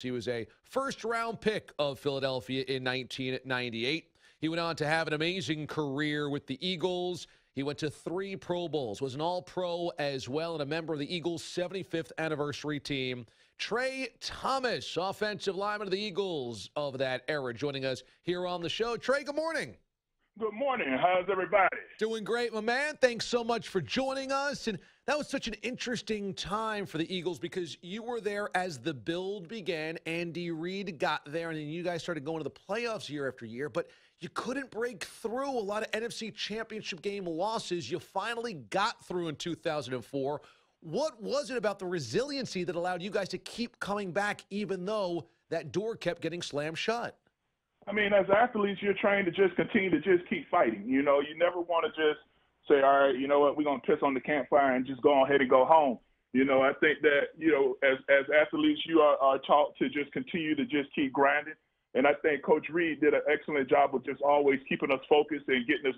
He was a first-round pick of Philadelphia in 1998. He went on to have an amazing career with the Eagles. He went to 3 Pro Bowls, was an All-Pro as well, and a member of the Eagles' 75th anniversary team. Trey Thomas, offensive lineman of the Eagles of that era, joining us here on the show. Trey, good morning. Good morning. How's everybody? Doing great, my man. Thanks so much for joining us. And that was such an interesting time for the Eagles because you were there as the build began. Andy Reid got there, and then you guys started going to the playoffs year after year. But you couldn't break through a lot of NFC Championship game losses. You finally got through in 2004. What was it about the resiliency that allowed you guys to keep coming back even though that door kept getting slammed shut? I mean, as athletes, you're trained to just continue to just keep fighting. You know, you never want to just say, all right, you know what, we're going to piss on the campfire and just go ahead and go home. You know, I think that, you know, as athletes, you are taught to just continue to just keep grinding. And I think Coach Reid did an excellent job of just always keeping us focused and getting us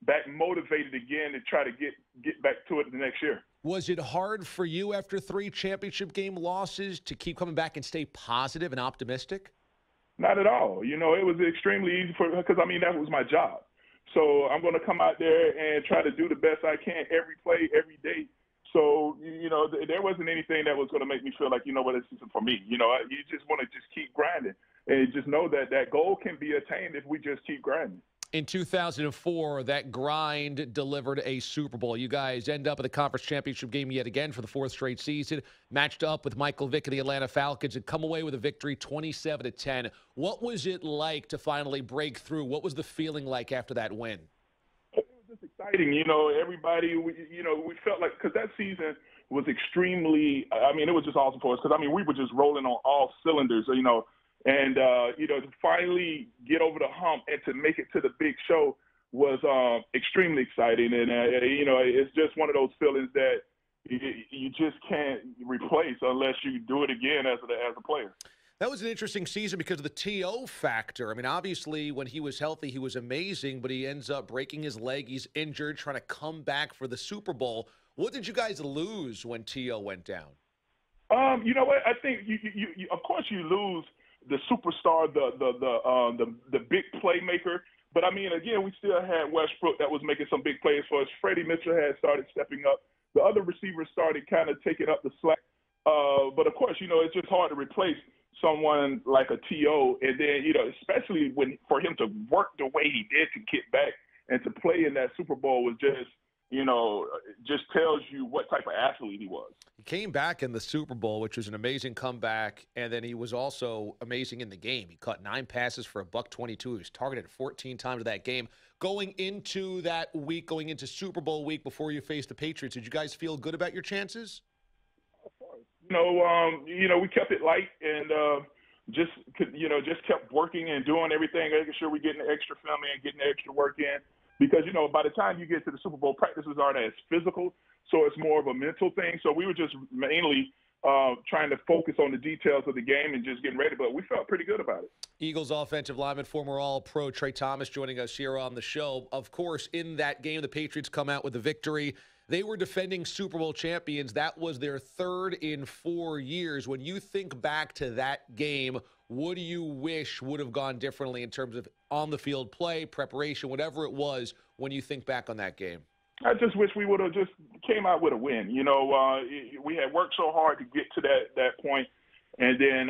back motivated again to try to get back to it the next year. Was it hard for you after 3 championship game losses to keep coming back and stay positive and optimistic? Not at all. You know, it was extremely easy because, I mean, that was my job. So I'm going to come out there and try to do the best I can every play, every day. So, you know, there wasn't anything that was going to make me feel like, you know what, this isn't for me. You know, you just want to just keep grinding and just know that that goal can be attained if we just keep grinding. In 2004, that grind delivered a Super Bowl. You guys end up at the conference championship game yet again for the 4th straight season, matched up with Michael Vick and the Atlanta Falcons and come away with a victory 27-10. What was it like to finally break through? What was the feeling like after that win? It was just exciting. You know, everybody, we felt like, because that season was extremely, I mean, it was just awesome for us because, I mean, we were just rolling on all cylinders, you know. And, you know, to finally get over the hump and to make it to the big show was extremely exciting. And, you know, it's just one of those feelings that you just can't replace unless you do it again as a player. That was an interesting season because of the TO factor. I mean, obviously, when he was healthy, he was amazing, but he ends up breaking his leg. He's injured, trying to come back for the Super Bowl. What did you guys lose when TO went down? You know what? I think, you of course, you lose the superstar, the big playmaker. But, I mean, again, we still had Westbrook that was making some big plays for us. Freddie Mitchell had started stepping up. The other receivers started kind of taking up the slack. But, of course, you know, it's just hard to replace someone like a T.O. And then, you know, especially for him to work the way he did to get back and to play in that Super Bowl was just, you know, just tells you what type of athlete he was. He came back in the Super Bowl, which was an amazing comeback, and then he was also amazing in the game. He caught 9 passes for $122. He was targeted 14 times in that game. Going into that week, going into Super Bowl week before you faced the Patriots, did you guys feel good about your chances? Of course. You know, we kept it light and just kept working and doing everything, making sure we're getting the extra film in, getting the extra work in. Because, you know, by the time you get to the Super Bowl, practices aren't as physical, so it's more of a mental thing. So we were just mainly trying to focus on the details of the game and just getting ready. But we felt pretty good about it. Eagles offensive lineman, former All-Pro Trey Thomas joining us here on the show. Of course, in that game, the Patriots come out with a victory. They were defending Super Bowl champions. That was their 3rd in 4 years. When you think back to that game, what do you wish would have gone differently in terms of on-the-field play, preparation, whatever it was, when you think back on that game? I just wish we would have just came out with a win. You know, we had worked so hard to get to that point, and then,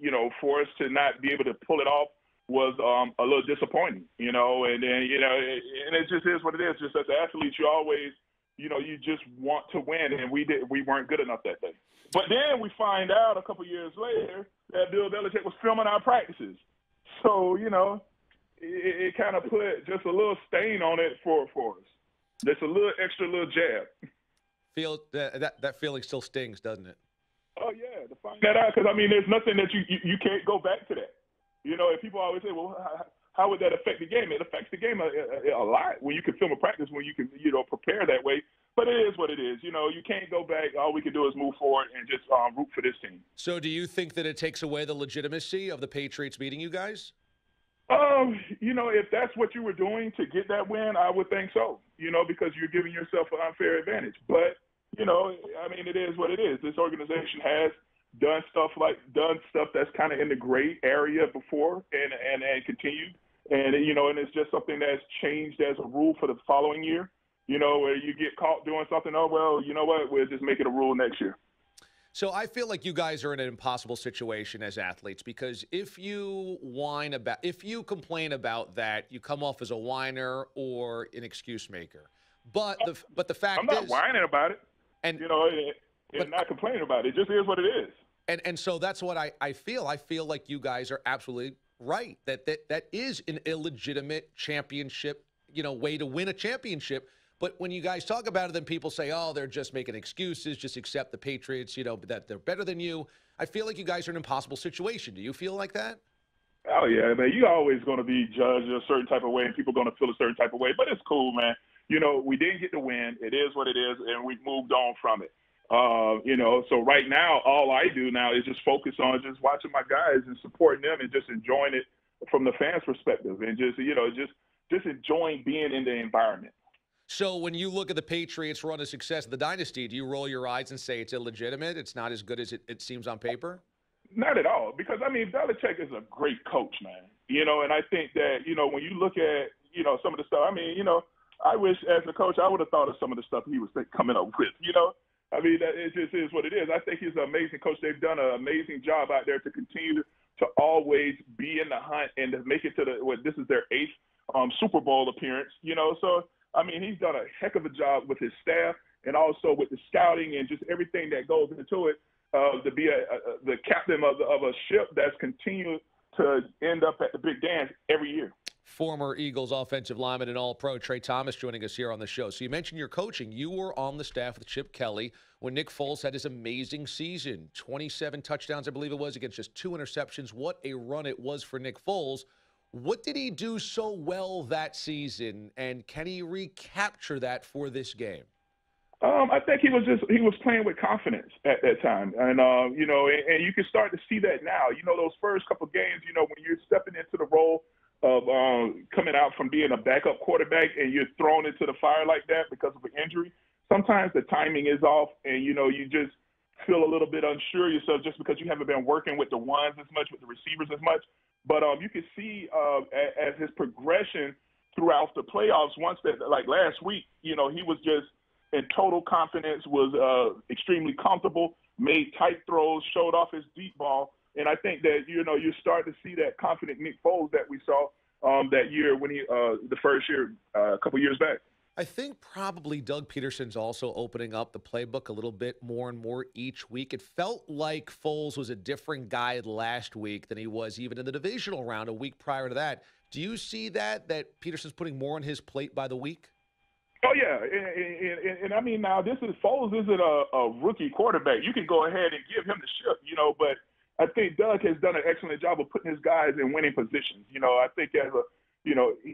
you know, for us to not be able to pull it off was a little disappointing, you know, and then, you know, and it just is what it is. Just as athletes, you always, you know, you just want to win, and we weren't good enough that day. But then we find out a couple years later that Bill Belichick was filming our practices. So, you know, it kind of put just a little stain on it for us. Just a little extra little jab. That feeling still stings, doesn't it? Oh, yeah, to find that out. Because, I mean, there's nothing that you can't go back to that. You know, if people always say, well, how would that affect the game? It affects the game a lot when you can film a practice, when you can, you know, prepare that way. But it is what it is. You know, you can't go back. All we can do is move forward and just root for this team. So do you think that it takes away the legitimacy of the Patriots beating you guys? You know, if that's what you were doing to get that win, I would think so, you know, because you're giving yourself an unfair advantage. But, you know, I mean, it is what it is. This organization has done stuff that's kind of in the gray area before and continued. And, and it's just something that's changed as a rule for the following year, where you get caught doing something, oh, well, you know what, we'll just make it a rule next year. So I feel like you guys are in an impossible situation as athletes, because if you complain about that, you come off as a whiner or an excuse maker. But the fact I'm not is, whining about it, and not complaining about it. It just is what it is. And so that's what I feel. I feel like you guys are absolutely right. That is an illegitimate championship, way to win a championship. But when you guys talk about it, then people say, oh, they're just making excuses. Just accept the Patriots, that they're better than you. I feel like you guys are in an impossible situation. Do you feel like that? Oh, yeah, man. You're always going to be judged a certain type of way, and people are going to feel a certain type of way. But it's cool, man. We didn't get the win. It is what it is, and we've moved on from it. So right now, all I do now is just focus on just watching my guys and supporting them and just enjoying it from the fans' perspective and just enjoying being in the environment. So when you look at the Patriots' run of success of the dynasty, do you roll your eyes and say it's illegitimate? It's not as good as it seems on paper? Not at all, because, Belichick is a great coach, man. And I think that, when you look at, some of the stuff, I wish as a coach I would have thought of some of the stuff he was coming up with, it just is what it is. I think he's an amazing coach. They've done an amazing job out there to continue to always be in the hunt and to make it to this is their 8th Super Bowl appearance, So, he's done a heck of a job with his staff and also with the scouting and just everything that goes into it to be the captain of a ship that's continued to end up at the big dance every year. Former Eagles offensive lineman and All-Pro Trey Thomas joining us here on the show. So you mentioned your coaching. You were on the staff with Chip Kelly when Nick Foles had his amazing season. 27 touchdowns, I believe it was, against just 2 interceptions. What a run it was for Nick Foles. What did he do so well that season, and can he recapture that for this game? I think he was playing with confidence at that time. And, and you can start to see that now. Those first couple of games, when you're stepping into the role of coming out from being a backup quarterback and you're thrown into the fire like that because of an injury, sometimes the timing is off and, you just feel a little bit unsure yourself just because you haven't been working with the ones as much, with the receivers as much. But you can see as his progression throughout the playoffs, once that, like last week, he was just in total confidence, was extremely comfortable, made tight throws, showed off his deep ball. And I think that, you're starting to see that confident Nick Foles that we saw that year when the first year, a couple years back. I think probably Doug Peterson's also opening up the playbook a little bit more and more each week. It felt like Foles was a different guy last week than he was even in the divisional round a week prior to that. Do you see that Peterson's putting more on his plate by the week? Oh, yeah. And now Foles isn't a rookie quarterback. You can go ahead and give him the ship, but I think Doug has done an excellent job of putting his guys in winning positions. I think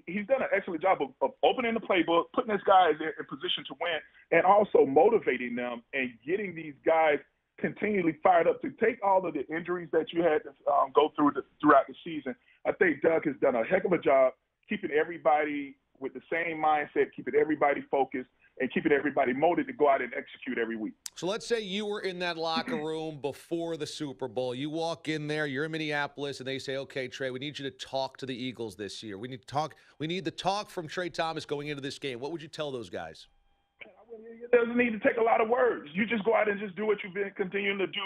he's done an excellent job of opening the playbook, putting his guys in position to win, and also motivating them and getting these guys continually fired up to take all of the injuries that you had to go through throughout the season. I think Doug has done a heck of a job keeping everybody with the same mindset, keeping everybody focused, and keeping everybody motivated to go out and execute every week. So let's say you were in that locker room before the Super Bowl. You walk in there, you're in Minneapolis, and they say, okay, Trey, we need you to talk to the Eagles this year. We need the talk from Trey Thomas going into this game. What would you tell those guys? It doesn't need to take a lot of words. You just go out and just do what you've been continuing to do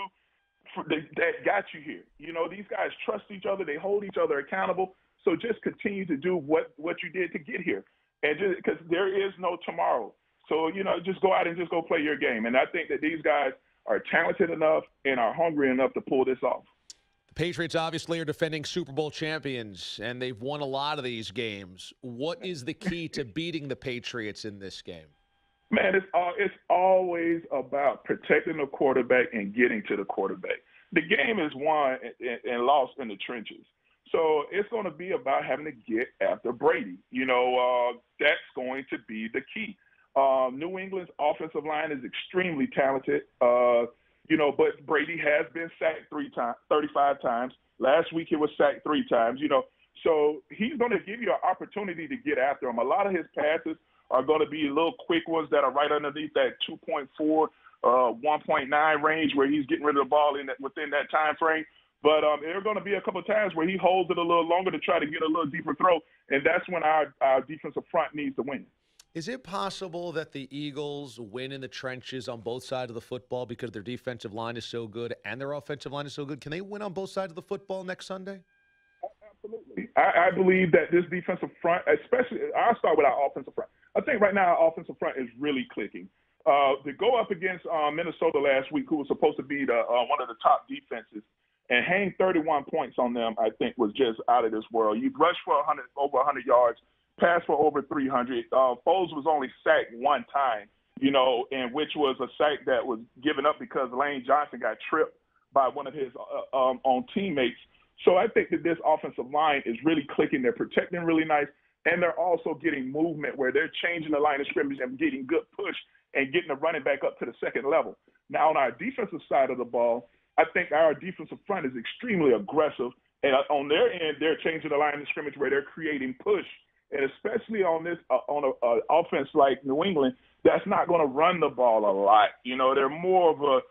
that got you here. These guys trust each other. They hold each other accountable. So just continue to do what you did to get here. And just because there is no tomorrow. So, just go out and just go play your game. And I think that these guys are talented enough and are hungry enough to pull this off. The Patriots obviously are defending Super Bowl champions, and they've won a lot of these games. What is the key to beating the Patriots in this game? Man, it's always about protecting the quarterback and getting to the quarterback. The game is won and lost in the trenches. So it's going to be about having to get after Brady. That's going to be the key. New England's offensive line is extremely talented, but Brady has been sacked 35 times. Last week he was sacked 3 times, So he's going to give you an opportunity to get after him. A lot of his passes are going to be little quick ones that are right underneath that 2.4 1.9 range where he's getting rid of the ball within that time frame. But there are going to be a couple of times where he holds it a little longer to try to get a little deeper throw, and that's when our defensive front needs to win. Is it possible that the Eagles win in the trenches on both sides of the football because their defensive line is so good and their offensive line is so good? Can they win on both sides of the football next Sunday? Absolutely. I believe that this defensive front, especially, I'll start with our offensive front. I think right now our offensive front is really clicking. To go up against Minnesota last week, who was supposed to be one of the top defenses, and hang 31 points on them, I think was just out of this world. You rushed for over 100 yards, passed for over 300. Foles was only sacked one time, and which was a sack that was given up because Lane Johnson got tripped by one of his own teammates. So I think that this offensive line is really clicking. They're protecting really nice, and they're also getting movement where they're changing the line of scrimmage and getting good push and getting the running back up to the second level. Now, on our defensive side of the ball, I think our defensive front is extremely aggressive, and on their end, they're changing the line of scrimmage where they're creating push, and especially on this on an offense like New England, that's not going to run the ball a lot. They're more of a.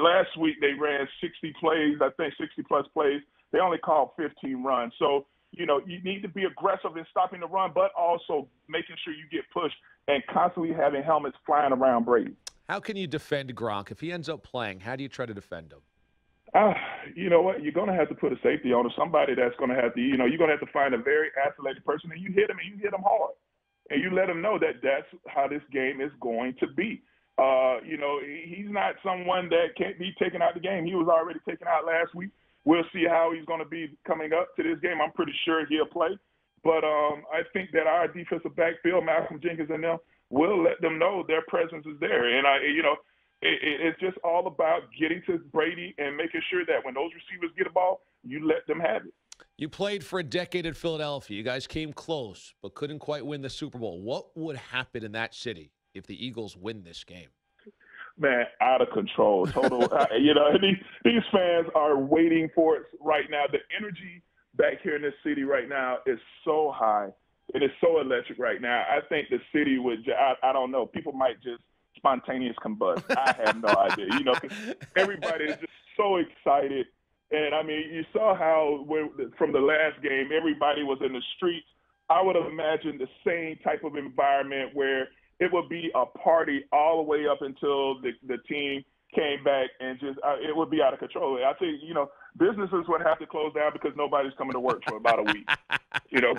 Last week they ran 60 plays, I think 60-plus plays. They only called 15 runs. So, you need to be aggressive in stopping the run, but also making sure you get pushed and constantly having helmets flying around Brady. How can you defend Gronk? If he ends up playing, how do you try to defend him? You know what? You're going to have to put a safety on him, somebody that's going to have to, you're going to have to find a very athletic person, and you hit him, and you hit him hard. And you let him know that that's how this game is going to be. He's not someone that can't be taken out the game. He was already taken out last week. We'll see how he's going to be coming up to this game. I'm pretty sure he'll play. But I think that our defensive backfield, Malcolm Jenkins and them, will let them know their presence is there. And, it's just all about getting to Brady and making sure that when those receivers get a ball, you let them have it. You played for a decade in Philadelphia. You guys came close but couldn't quite win the Super Bowl. What would happen in that city if the Eagles win this game? Man, out of control. Total. These fans are waiting for it right now. The energy back here in this city right now is so high. It is so electric right now. I think the city would, I don't know, people might just spontaneous combust. I have no idea, because everybody is just so excited. And, you saw how from the last game, everybody was in the streets. I would have imagined the same type of environment where it would be a party all the way up until the team came back, and just it would be out of control. I think, businesses would have to close down because nobody's coming to work for about a week. And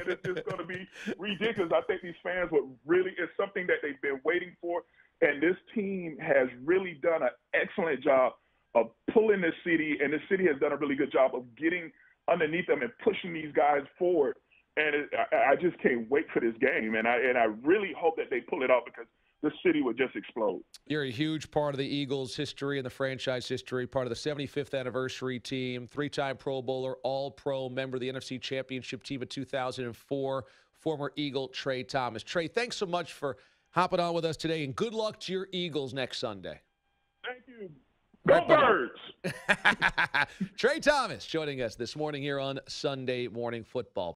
it's just going to be ridiculous. I think these fans would really, it's something that they've been waiting for, and this team has really done an excellent job of pulling this city, and the city has done a really good job of getting underneath them and pushing these guys forward. And I just can't wait for this game, and I really hope that they pull it off because this city would just explode. You're a huge part of the Eagles' history and the franchise history, part of the 75th anniversary team, three-time Pro Bowler, All-Pro, member of the NFC Championship team of 2004, former Eagle Trey Thomas. Trey, thanks so much for hopping on with us today, and good luck to your Eagles next Sunday. Thank you. Go Birds! Trey Thomas joining us this morning here on Sunday Morning Football.